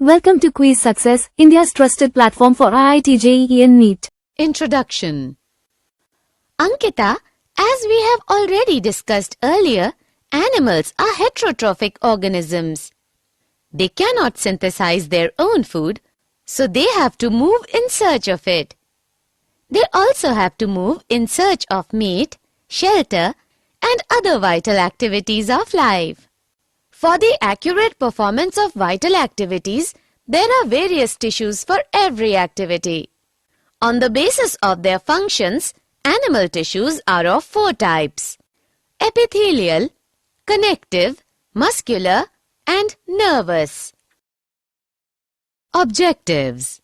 Welcome to Kwiiz Success, India's trusted platform for IIT JEE and NEET. Introduction. Ankita, as we have already discussed earlier, animals are heterotrophic organisms. They cannot synthesize their own food, so they have to move in search of it. They also have to move in search of mate, shelter, and other vital activities of life. For the accurate performance of vital activities, there are various tissues for every activity. On the basis of their functions, animal tissues are of four types: epithelial, connective, muscular, and nervous. Objectives.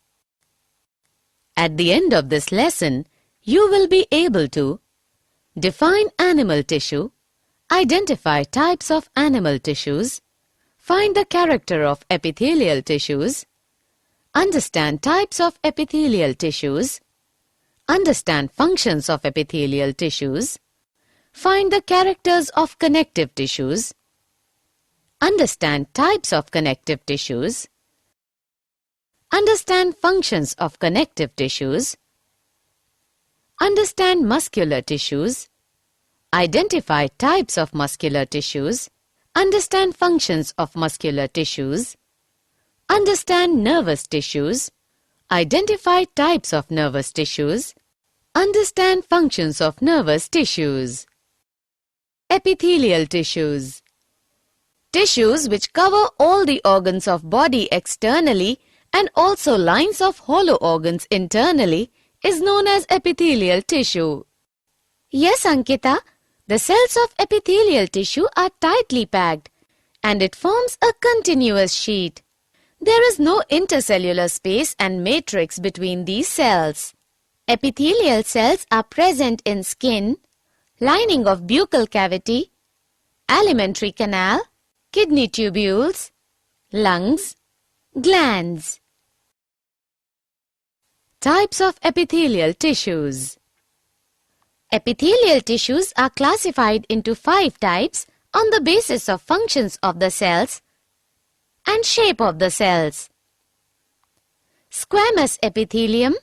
At the end of this lesson, you will be able to define animal tissue, identify types of animal tissues, find the character of epithelial tissues, understand types of epithelial tissues, understand functions of epithelial tissues, find the characters of connective tissues, understand types of connective tissues, understand functions of connective tissues, understand muscular tissues, identify types of muscular tissues, understand functions of muscular tissues, understand nervous tissues, identify types of nervous tissues, understand functions of nervous tissues. Epithelial tissues. Tissues which cover all the organs of body externally and also lines of hollow organs internally is known as epithelial tissue. Yes, Ankita, the cells of epithelial tissue are tightly packed and it forms a continuous sheet. There is no intercellular space and matrix between these cells. Epithelial cells are present in skin, lining of buccal cavity, alimentary canal, kidney tubules, lungs, glands. Types of epithelial tissues. Epithelial tissues are classified into 5 types on the basis of functions of the cells and shape of the cells: squamous epithelium,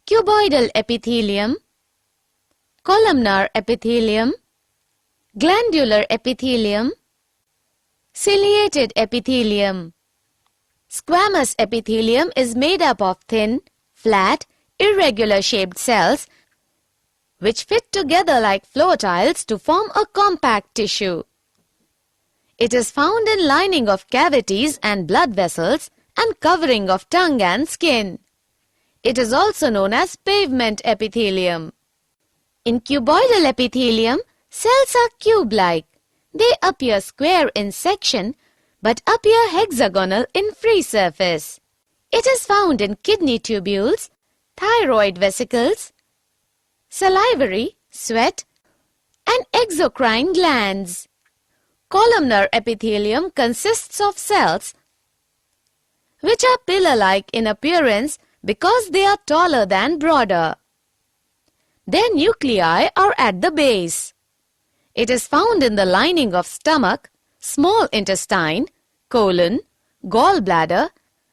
cuboidal epithelium, columnar epithelium, glandular epithelium, ciliated epithelium. Squamous epithelium is made up of thin, flat, irregular shaped cells which fit together like floor tiles to form a compact tissue. It is found in lining of cavities and blood vessels and covering of tongue and skin. It is also known as pavement epithelium. In cuboidal epithelium, cells are cube-like. They appear square in section but appear hexagonal in free surface. It is found in kidney tubules, thyroid vesicles, salivary, sweat, and exocrine glands. Columnar epithelium consists of cells which are pillar-like in appearance because they are taller than broader. Their nuclei are at the base. It is found in the lining of stomach, small intestine, colon, gallbladder,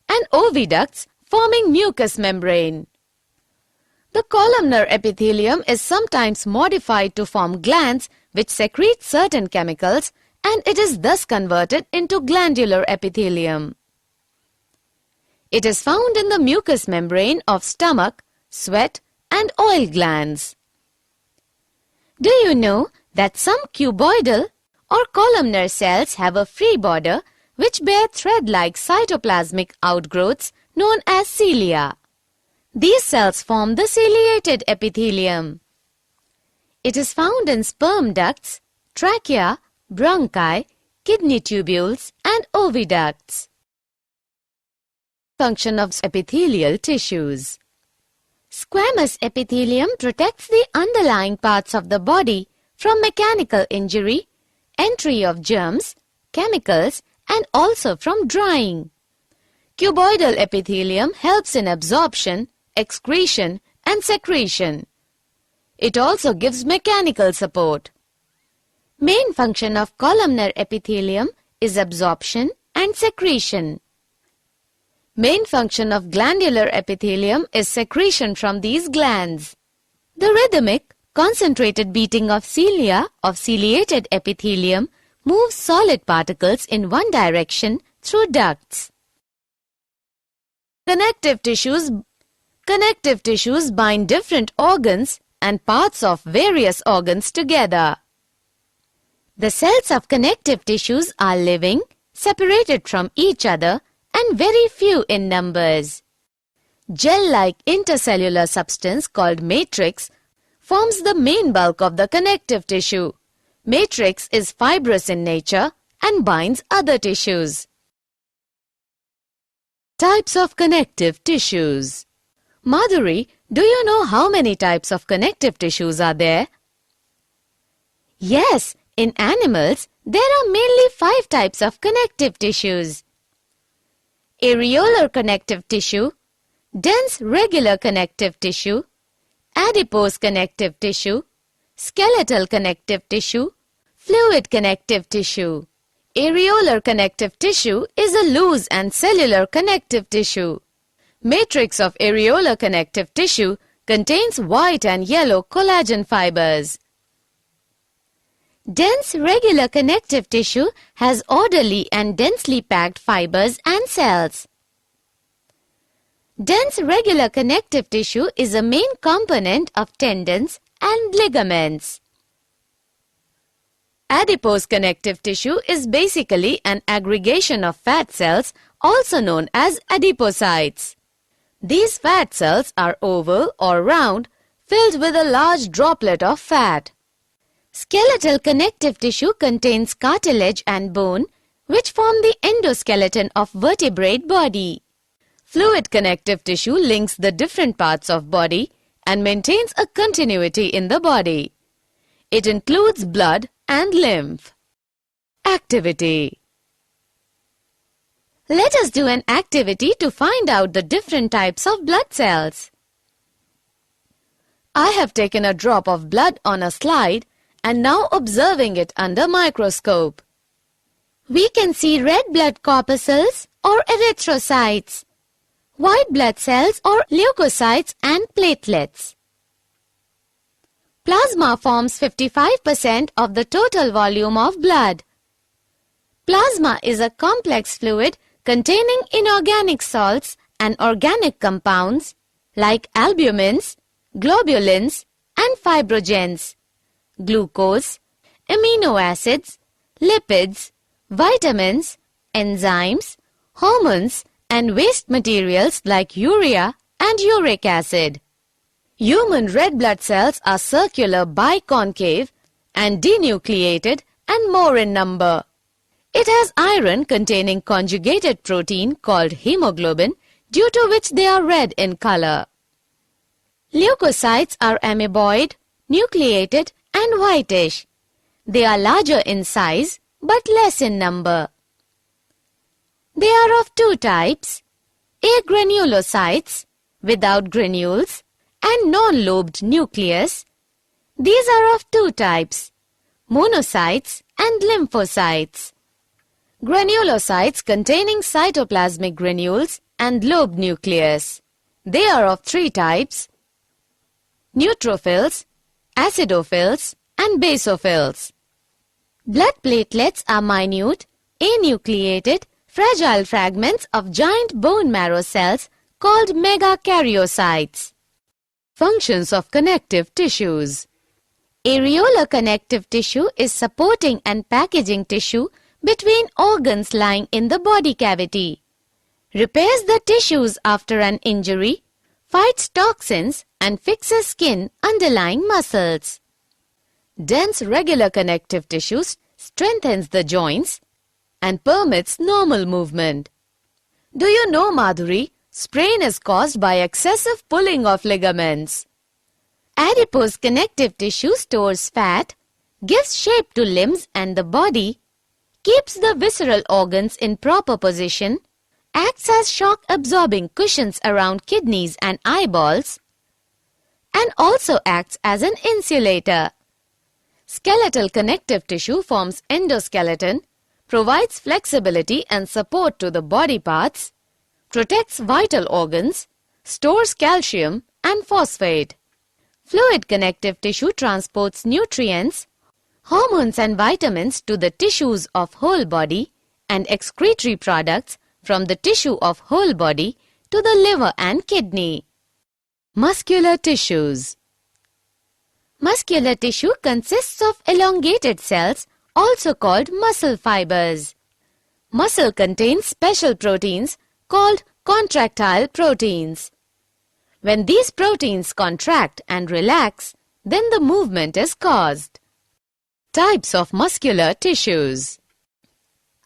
and oviducts forming mucous membrane. The columnar epithelium is sometimes modified to form glands which secrete certain chemicals, and it is thus converted into glandular epithelium. It is found in the mucous membrane of stomach, sweat, and oil glands. Do you know that some cuboidal or columnar cells have a free border which bear thread-like cytoplasmic outgrowths known as cilia? These cells form the ciliated epithelium. It is found in sperm ducts, trachea, bronchi, kidney tubules, and oviducts. Function of epithelial tissues. Squamous epithelium protects the underlying parts of the body from mechanical injury, entry of germs, chemicals, and also from drying. Cuboidal epithelium helps in absorption, excretion, and secretion. It also gives mechanical support. Main function of columnar epithelium is absorption and secretion. Main function of glandular epithelium is secretion from these glands. The rhythmic, concentrated beating of cilia of ciliated epithelium moves solid particles in one direction through ducts. Connective tissues bind different organs and parts of various organs together. The cells of connective tissues are living, separated from each other, and very few in numbers. Gel-like intercellular substance called matrix forms the main bulk of the connective tissue. Matrix is fibrous in nature and binds other tissues. Types of connective tissues. Madhuri, do you know how many types of connective tissues are there? Yes, in animals, there are mainly 5 types of connective tissues. Areolar connective tissue, dense regular connective tissue, adipose connective tissue, skeletal connective tissue, fluid connective tissue. Areolar connective tissue is a loose and cellular connective tissue. Matrix of areolar connective tissue contains white and yellow collagen fibers. Dense regular connective tissue has orderly and densely packed fibers and cells. Dense regular connective tissue is a main component of tendons and ligaments. Adipose connective tissue is basically an aggregation of fat cells, also known as adipocytes. These fat cells are oval or round, filled with a large droplet of fat. Skeletal connective tissue contains cartilage and bone, which form the endoskeleton of vertebrate body. Fluid connective tissue links the different parts of body and maintains a continuity in the body. It includes blood and lymph. Activity. Let us do an activity to find out the different types of blood cells. I have taken a drop of blood on a slide and now observing it under microscope. We can see red blood corpuscles or erythrocytes, white blood cells or leukocytes and platelets. Plasma forms 55% of the total volume of blood. Plasma is a complex fluid containing inorganic salts and organic compounds like albumins, globulins, and fibrogens, glucose, amino acids, lipids, vitamins, enzymes, hormones, and waste materials like urea and uric acid. Human red blood cells are circular biconcave and denucleated and more in number. It has iron containing conjugated protein called hemoglobin, due to which they are red in color. Leukocytes are amoeboid, nucleated, and whitish. They are larger in size but less in number. They are of 2 types, agranulocytes without granules and non-lobed nucleus. These are of 2 types, monocytes and lymphocytes. Granulocytes containing cytoplasmic granules and lobed nucleus. They are of 3 types, neutrophils, acidophils, and basophils. Blood platelets are minute, anucleated, fragile fragments of giant bone marrow cells called megakaryocytes. Functions of connective tissues. Areolar connective tissue is supporting and packaging tissue between organs lying in the body cavity. Repairs the tissues after an injury, fights toxins, and fixes skin underlying muscles. Dense regular connective tissue strengthens the joints and permits normal movement. Do you know, Madhuri, sprain is caused by excessive pulling of ligaments. Adipose connective tissue stores fat, gives shape to limbs and the body, keeps the visceral organs in proper position, acts as shock-absorbing cushions around kidneys and eyeballs, and also acts as an insulator. Skeletal connective tissue forms endoskeleton, provides flexibility and support to the body parts, protects vital organs, stores calcium and phosphate. Fluid connective tissue transports nutrients, hormones and vitamins to the tissues of whole body and excretory products from the tissue of whole body to the liver and kidney. Muscular tissues. Muscular tissue consists of elongated cells, also called muscle fibers. Muscle contains special proteins called contractile proteins. When these proteins contract and relax, then the movement is caused. Types of muscular tissues.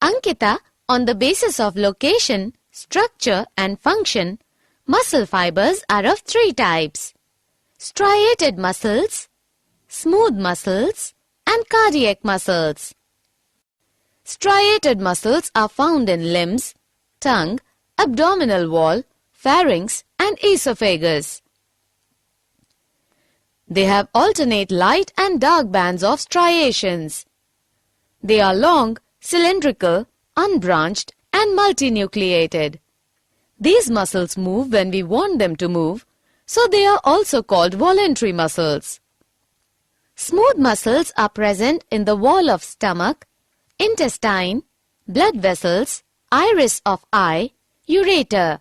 Ankita, on the basis of location, structure and function, muscle fibers are of three types: striated muscles, smooth muscles, and cardiac muscles. Striated muscles are found in limbs, tongue, abdominal wall, pharynx, and esophagus. They have alternate light and dark bands of striations. They are long, cylindrical, unbranched, and multinucleated. These muscles move when we want them to move, so they are also called voluntary muscles. Smooth muscles are present in the wall of stomach, intestine, blood vessels, iris of eye, ureter.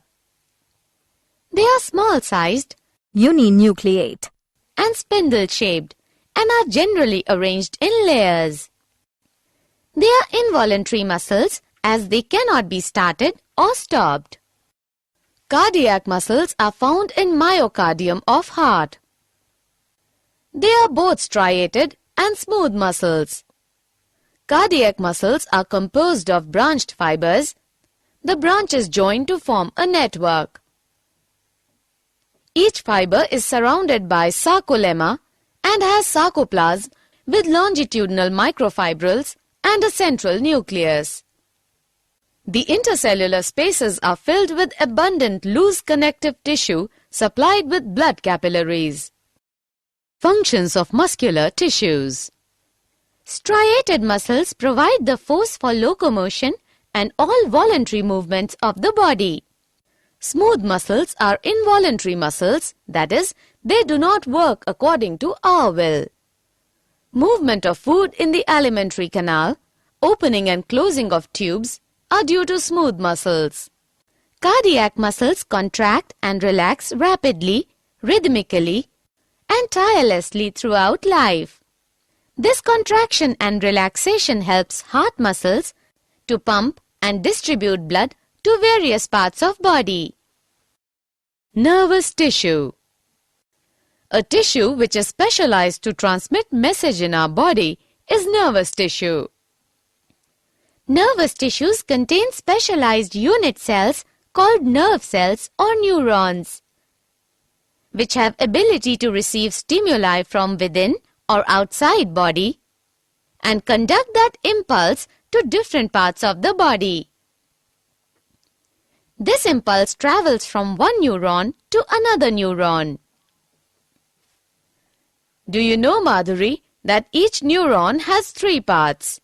They are small-sized, uninucleate, and spindle-shaped, and are generally arranged in layers. They are involuntary muscles as they cannot be started or stopped. Cardiac muscles are found in myocardium of heart. They are both striated and smooth muscles. Cardiac muscles are composed of branched fibers. The branches join to form a network. Each fiber is surrounded by sarcolemma and has sarcoplasm with longitudinal microfibrils and a central nucleus. The intercellular spaces are filled with abundant loose connective tissue supplied with blood capillaries. Functions of muscular tissues. Striated muscles provide the force for locomotion and all voluntary movements of the body. Smooth muscles are involuntary muscles, that is, they do not work according to our will. Movement of food in the alimentary canal, opening and closing of tubes are due to smooth muscles. Cardiac muscles contract and relax rapidly, rhythmically, and tirelessly throughout life. This contraction and relaxation helps heart muscles to pump and distribute blood to various parts of body. Nervous tissue. A tissue which is specialized to transmit message in our body is nervous tissue. Nervous tissues contain specialized unit cells called nerve cells or neurons, which have ability to receive stimuli from within or outside body and conduct that impulse to different parts of the body. This impulse travels from one neuron to another neuron. Do you know, Madhuri, that each neuron has three parts: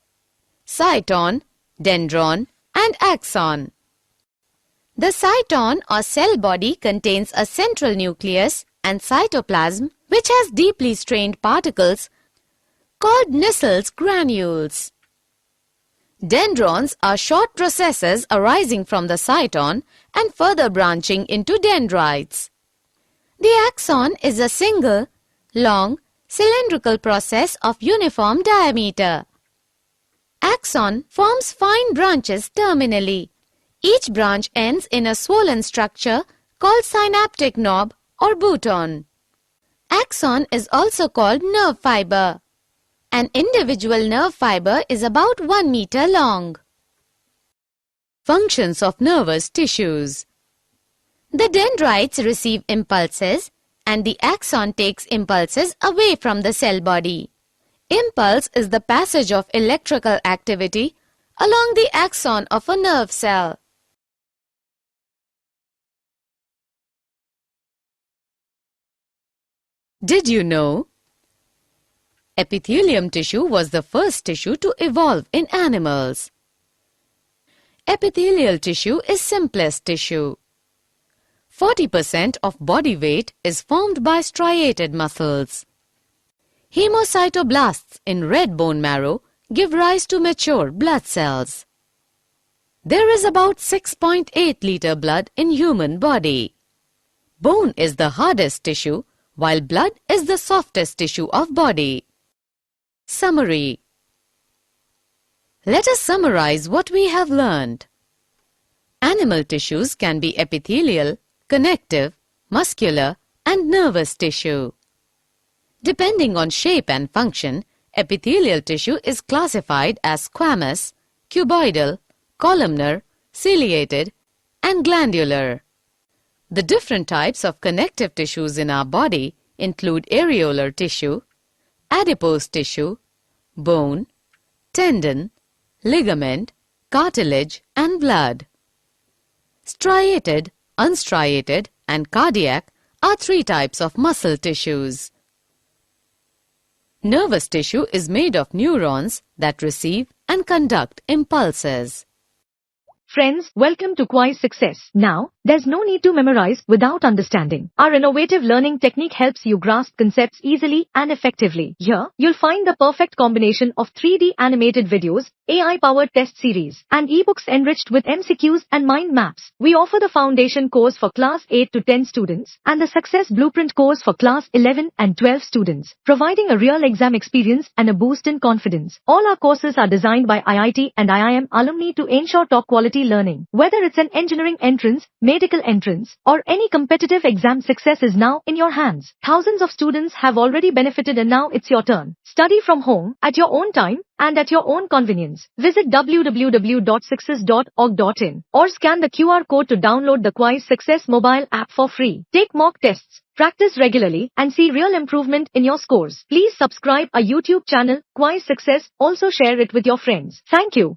cyton, dendron, and axon. The cyton or cell body contains a central nucleus and cytoplasm which has deeply strained particles called Nissel's granules. Dendrons are short processes arising from the cyton and further branching into dendrites. The axon is a single, long, cylindrical process of uniform diameter. Axon forms fine branches terminally. Each branch ends in a swollen structure called synaptic knob or bouton. Axon is also called nerve fiber. An individual nerve fiber is about 1 meter long. Functions of nervous tissues. The dendrites receive impulses and the axon takes impulses away from the cell body. Impulse is the passage of electrical activity along the axon of a nerve cell. Did you know? Epithelium tissue was the first tissue to evolve in animals. Epithelial tissue is simplest tissue. 40% of body weight is formed by striated muscles. Hemocytoblasts in red bone marrow give rise to mature blood cells. There is about 6.8 liter blood in human body. Bone is the hardest tissue, while blood is the softest tissue of body. Summary. Let us summarize what we have learned. Animal tissues can be epithelial, connective, muscular, and nervous tissue. Depending on shape and function, epithelial tissue is classified as squamous, cuboidal, columnar, ciliated, and glandular. The different types of connective tissues in our body include areolar tissue, adipose tissue, bone, tendon, ligament, cartilage, and blood. Striated, unstriated, and cardiac are three types of muscle tissues. Nervous tissue is made of neurons that receive and conduct impulses. Friends, welcome to Kwiiz Success. Now, there's no need to memorize without understanding. Our innovative learning technique helps you grasp concepts easily and effectively. Here, you'll find the perfect combination of 3D animated videos, AI-powered test series, and ebooks enriched with MCQs and mind maps. We offer the foundation course for class 8 to 10 students and the success blueprint course for class 11 and 12 students, providing a real exam experience and a boost in confidence. All our courses are designed by IIT and IIM alumni to ensure top quality learning. Whether it's an engineering entrance, medical entrance, or any competitive exam, success is now in your hands. Thousands of students have already benefited and now it's your turn. Study from home, at your own time, and at your own convenience. Visit www.success.org.in or scan the QR code to download the Kwiiz Success mobile app for free. Take mock tests, practice regularly, and see real improvement in your scores. Please subscribe our YouTube channel, Kwiiz Success. Also share it with your friends. Thank you.